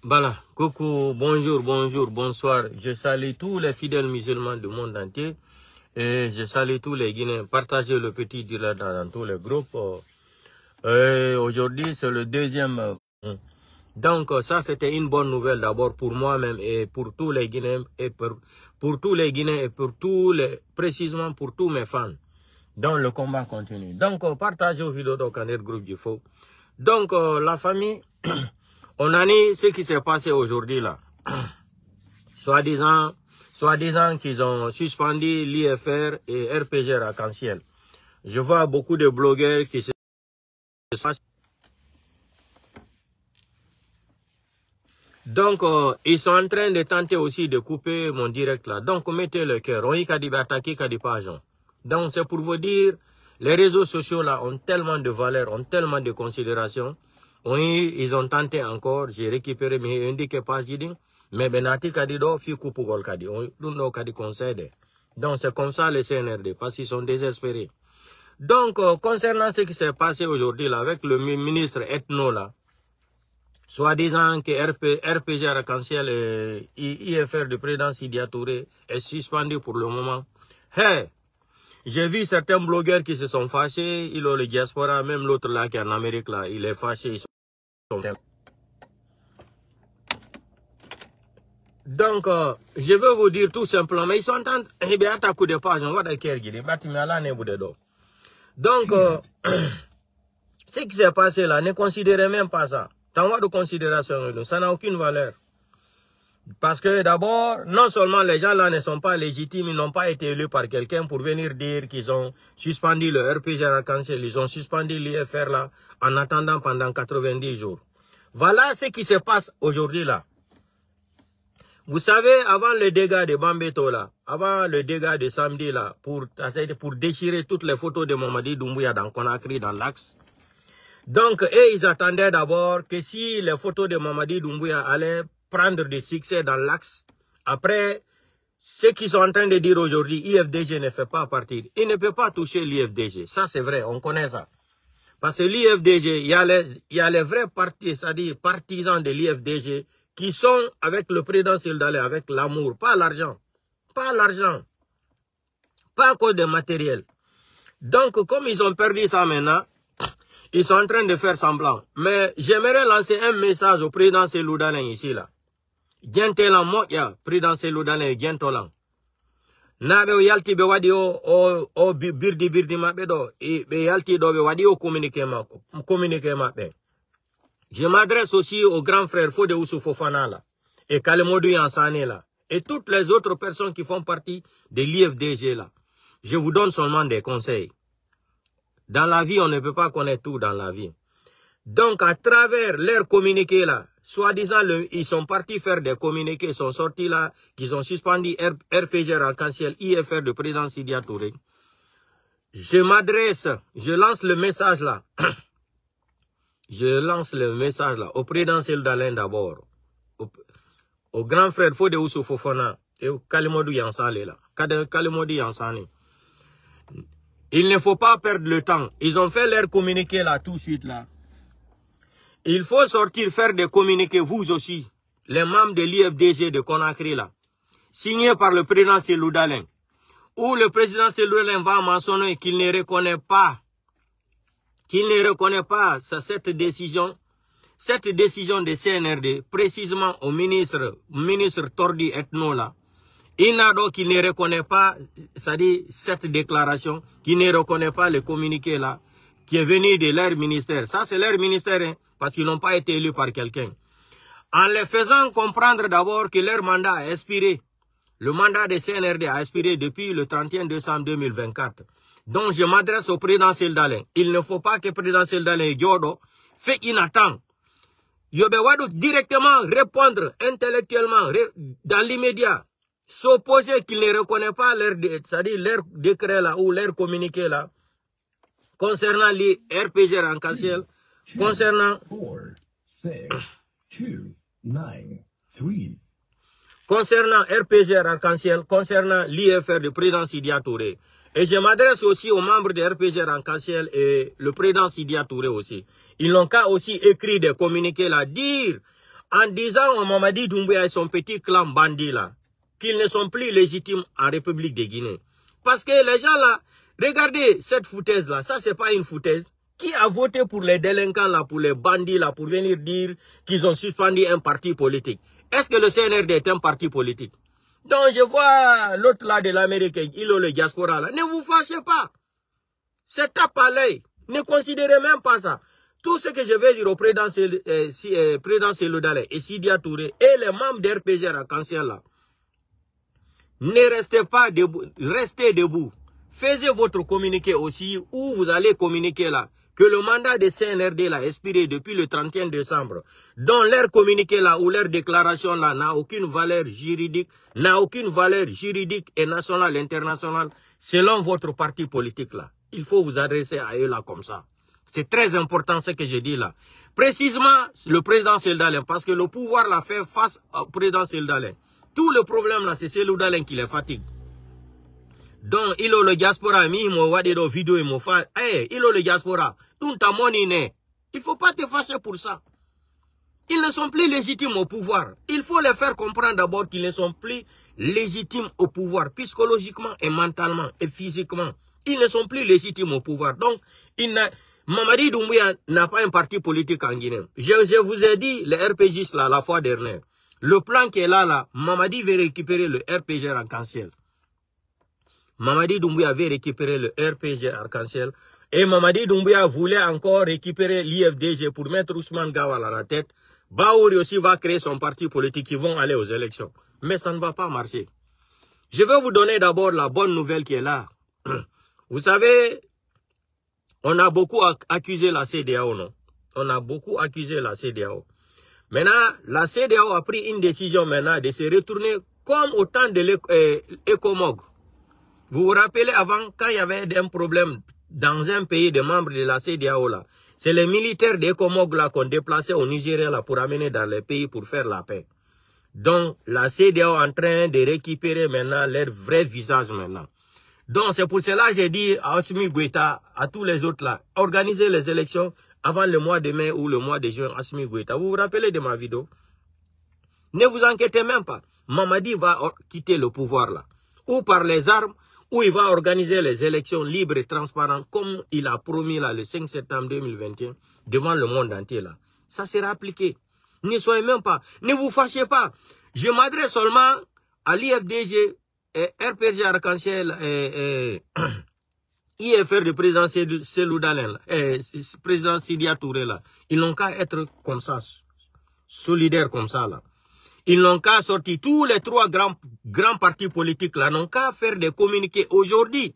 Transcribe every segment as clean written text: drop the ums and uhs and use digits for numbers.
Voilà, coucou, bonjour, bonjour, bonsoir. Je salue tous les fidèles musulmans du monde entier et je salue tous les Guinéens. Partagez le petit direct dans tous les groupes. Aujourd'hui, c'est le deuxième. Donc, ça, c'était une bonne nouvelle d'abord pour moi-même et pour tous les Guinéens et pour tous les Guinéens et pour tous les, précisément pour tous mes fans. Donc, le combat continue. Donc, partagez aux vidéos dans le groupe du faux. Donc, la famille, on a dit ce qui s'est passé aujourd'hui là. Soi-disant qu'ils ont suspendu l'IFR et RPG Arc-en-Ciel. Je vois beaucoup de blogueurs qui se... Donc, ils sont en train de tenter aussi de couper mon direct là. Donc, mettez le cœur. On y a dit attaquer, a dit pas agent. Donc, c'est pour vous dire, les réseaux sociaux là ont tellement de valeur, ont tellement de considération. Oui, ils ont tenté encore. J'ai récupéré mes indiqués pas dit. Mais benati kadido fi kupugol kadi. On nous kadi concède. Donc, c'est comme ça les CNRD, parce qu'ils sont désespérés. Donc, concernant ce qui s'est passé aujourd'hui là, avec le ministre Ethno là, soi-disant que RPG Arc-en-Ciel et IFR du président Sidia Touré est suspendu pour le moment. Hey, j'ai vu certains blogueurs qui se sont fâchés, ils ont le diaspora, même l'autre là qui est en Amérique là, il est fâché. Ils sont... Donc, je veux vous dire tout simplement, ils sont en train de de page, on va donc, ce qui s'est passé là, ne considérez même pas ça. Dans votre considération, ça n'a aucune valeur. Parce que d'abord, non seulement les gens là ne sont pas légitimes, ils n'ont pas été élus par quelqu'un pour venir dire qu'ils ont suspendu le RPG Arc-en-Ciel, ils ont suspendu l'IFR là en attendant pendant 90 jours. Voilà ce qui se passe aujourd'hui là. Vous savez, avant le dégât de Bambeto là, avant le dégât de samedi là, pour déchirer toutes les photos de Mamadi Doumbouya dans Conakry, dans l'Axe. Donc, ils attendaient d'abord que si les photos de Mamadi Doumbouya allaient prendre du succès dans l'Axe, après, ce qu'ils sont en train de dire aujourd'hui, IFDG ne fait pas partie. Il ne peut pas toucher l'IFDG. Ça, c'est vrai, on connaît ça. Parce que l'IFDG, il y a les vrais partis, c'est-à-dire partisans de l'IFDG, qui sont avec le président Sildalé, avec l'amour, pas l'argent. Pas l'argent. Pas à cause de matériel. Donc, comme ils ont perdu ça maintenant, ils sont en train de faire semblant. Mais j'aimerais lancer un message au président Seloudalé ici là. Gentelan moya, président Seloudalé, gentolan. Nabe yalti be wadi o birdi mabedo, e be yalti do be wadi o communiquer mabe. Je m'adresse aussi au grand frère Fode Oussou Fofana là, et Kalemodou Yansane là, et toutes les autres personnes qui font partie de l'IFDG là. Je vous donne seulement des conseils. Dans la vie, on ne peut pas connaître tout dans la vie. Donc, à travers leur communiqué là, soi-disant, ils sont partis faire des communiqués, ils sont sortis là, qu'ils ont suspendu RPG Arc-en-Ciel, IFR de président Sidia Touré. Je m'adresse, je lance le message là. Je lance le message là, au président Seldalin d'abord, au grand frère Fode Oussou Fofana et au Kalemodou Yansane là. Kalemodou Yansane. Il ne faut pas perdre le temps. Ils ont fait leur communiqué là tout de suite là. Il faut sortir, faire des communiqués, vous aussi, les membres de l'IFDG de Conakry là, signés par le président Seloudalin, où le président Seloudalin va mentionner qu'il ne reconnaît pas cette décision de CNRD, précisément au ministre Tordi Ethno là. Il n'a donc qu'il ne reconnaît pas, c'est-à-dire cette déclaration, qui ne reconnaît pas le communiqué là, qui est venu de leur ministère. Ça, c'est leur ministère, hein, parce qu'ils n'ont pas été élus par quelqu'un. En les faisant comprendre d'abord que leur mandat a expiré. Le mandat de CNRD a expiré depuis le 31 décembre 2024. Donc, je m'adresse au président Seldalin. Il ne faut pas que le président Seldalin Diodo fait inattend. Yobewadou directement répondre intellectuellement dans l'immédiat. S'opposer qu'il ne reconnaît pas c'est-à-dire leur décret là ou leur communiqué là concernant les RPG Arc-en-Ciel, concernant RPG Arc-en-Ciel, concernant l'IFR du président Sidia Touré. Et je m'adresse aussi aux membres de RPG Arc-en-Ciel et le président Sidya Touré aussi. Ils n'ont qu'à aussi écrire des communiqués là, dire, en disant à Mamadi Doumbouya et son petit clan bandit là, qu'ils ne sont plus légitimes en République de Guinée. Parce que les gens là, regardez cette foutaise là, ça c'est pas une foutaise. Qui a voté pour les délinquants là, pour les bandits là, pour venir dire qu'ils ont suspendu un parti politique? Est-ce que le CNRD est un parti politique? Donc je vois l'autre là de l'Amérique, le diaspora là. Ne vous fâchez pas. C'est tape à l'œil. Ne considérez même pas ça. Tout ce que je vais dire au président Cellou Dalein et Sidya Touré et les membres d'RPG Arc-en-Ciel là, ne restez pas debout, restez debout. Faisez votre communiqué aussi où vous allez communiquer là que le mandat de CNRD là expiré depuis le 31 décembre, dont leur communiqué là ou leur déclaration là n'a aucune valeur juridique, et nationale, internationale, selon votre parti politique là. Il faut vous adresser à eux là comme ça. C'est très important ce que je dis là. Précisément le président Cellou Dalein, parce que le pouvoir l'a fait face au président Cellou Dalein. Tout le problème là, c'est Cellou Dalein qui les fatigue. Donc, il a le diaspora, il m'a dit des vidéos, il m'a fait, il a le diaspora, tout ta monnaie, il ne faut pas te fâcher pour ça. Ils ne sont plus légitimes au pouvoir. Il faut les faire comprendre d'abord qu'ils ne sont plus légitimes au pouvoir, psychologiquement et mentalement et physiquement. Ils ne sont plus légitimes au pouvoir. Donc, Mamadi Doumbouya n'a pas un parti politique en Guinée. Je vous ai dit, les RPGistes là, la fois dernière, le plan qui est là, Mamadi veut récupérer le RPG Arc-en-Ciel. Mamadi Doumbouya avait récupéré le RPG Arc-en-Ciel et Mamadi Doumbouya voulait encore récupérer l'IFDG pour mettre Ousmane Gawal à la tête. Baouri aussi va créer son parti politique, ils vont aller aux élections. Mais ça ne va pas marcher. Je vais vous donner d'abord la bonne nouvelle qui est là. Vous savez, on a beaucoup accusé la CEDEAO, non? On a beaucoup accusé la CEDEAO. Maintenant, la CEDEAO a pris une décision maintenant de se retourner comme au temps de l'ECOMOG. Vous vous rappelez avant, quand il y avait un problème dans un pays de membres de la CEDEAO là, c'est les militaires d'ECOMOG là qu'on déplaçait au Nigeria là pour amener dans les pays pour faire la paix. Donc, la CEDEAO est en train de récupérer maintenant leur vrai visage maintenant. Donc, c'est pour cela que j'ai dit à Assimi Goïta, à tous les autres là, organisez les élections avant le mois de mai ou le mois de juin, Assimi Goïta. Vous vous rappelez de ma vidéo? Ne vous inquiétez même pas. Mamadi va quitter le pouvoir là. Ou par les armes, où il va organiser les élections libres et transparentes comme il a promis là le 5 septembre 2021 devant le monde entier là. Ça sera appliqué. Ne soyez même pas, ne vous fâchez pas. Je m'adresse seulement à l'IFDG, RPG Arc-en-Ciel et IFR du président Cellou Dalein, président Sidya Touré là. Ils n'ont qu'à être comme ça, solidaires comme ça là. Ils n'ont qu'à sortir, tous les trois grands partis politiques là, n'ont qu'à faire des communiqués aujourd'hui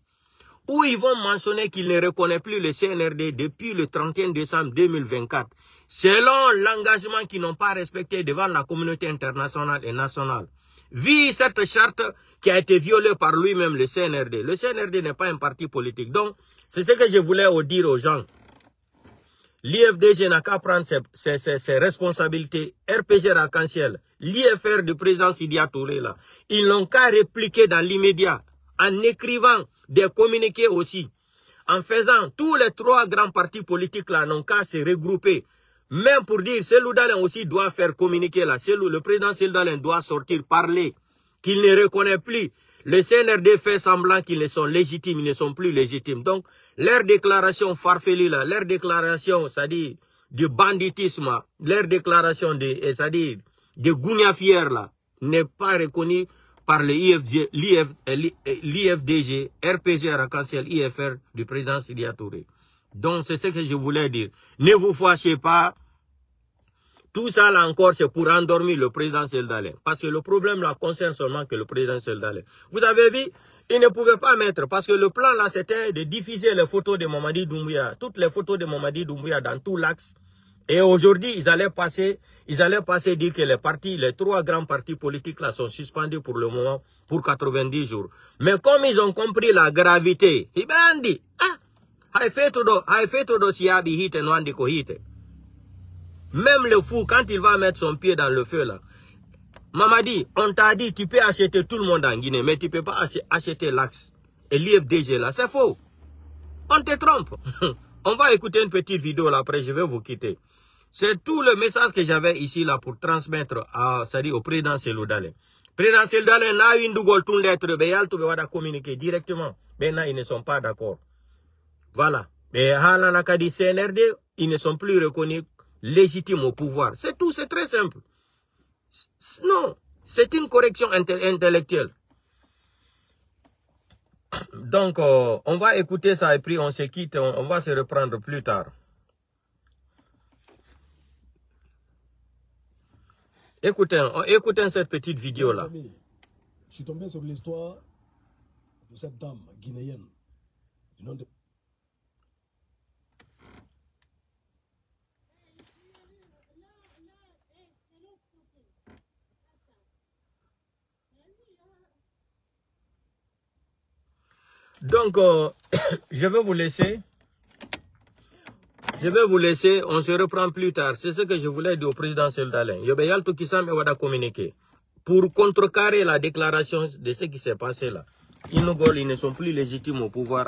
où ils vont mentionner qu'ils ne reconnaissent plus le CNRD depuis le 31 décembre 2024, selon l'engagement qu'ils n'ont pas respecté devant la communauté internationale et nationale. Vu cette charte qui a été violée par lui-même, le CNRD. Le CNRD n'est pas un parti politique. Donc, c'est ce que je voulais dire aux gens. L'IFDG n'a qu'à prendre ses responsabilités. RPG Arc-en-Ciel, l'IFR du président Sidya Touré là, ils n'ont qu'à répliquer dans l'immédiat, en écrivant des communiqués aussi, en faisant tous les trois grands partis politiques là, n'ont qu'à se regrouper, même pour dire, Cellou Dalein aussi doit faire communiquer là, le président Cellou Dalein doit sortir, parler, qu'il ne reconnaît plus. Le CNRD fait semblant qu'ils ne sont légitimes, ils ne sont plus légitimes. Donc, leur déclaration farfelue là, leur déclaration, c'est-à-dire de banditisme, leur déclaration c'est-à-dire de gougnafière là, n'est pas reconnue par le l'IFDG, RPG Arc-en-Ciel, IFR du président Sidya Touré. Donc, c'est ce que je voulais dire. Ne vous fâchez pas. Tout ça là encore, c'est pour endormir le président Cellou Dalein. Parce que le problème là concerne seulement que le président Cellou Dalein. Vous avez vu, il ne pouvait pas mettre, parce que le plan là, c'était de diffuser les photos de Mamadi Doumbouya, toutes les photos de Mamadi Doumbouya dans tout l'axe. Et aujourd'hui, ils allaient passer dire que les trois grands partis politiques là sont suspendus pour le moment, pour 90 jours. Mais comme ils ont compris la gravité, ils ont dit, même le fou, quand il va mettre son pied dans le feu là, Mamadi, on t'a dit, tu peux acheter tout le monde en Guinée, mais tu ne peux pas acheter l'axe. et l'IFDG là, c'est faux. On te trompe. On va écouter une petite vidéo là, après je vais vous quitter. C'est tout le message que j'avais ici là pour transmettre au président Seloudalen. Président Seloudalen a une double tourne lettre, de communiquer directement. Maintenant, ils ne sont pas d'accord. Voilà. Mais Halanakadi CNRD, ils ne sont plus reconnus légitimes au pouvoir. C'est tout, c'est très simple. Non, c'est une correction intellectuelle. Donc, on va écouter ça et puis on se quitte, on va se reprendre plus tard. Écoutez cette petite vidéo-là. Je suis tombé sur l'histoire de cette dame guinéenne du nom de... Donc, je vais vous laisser. On se reprend plus tard. C'est ce que je voulais dire au président Seloudalen. Yobeyalto Kisam et Wada communiquer. Pour contrecarrer la déclaration de ce qui s'est passé là. Ils ne sont plus légitimes au pouvoir.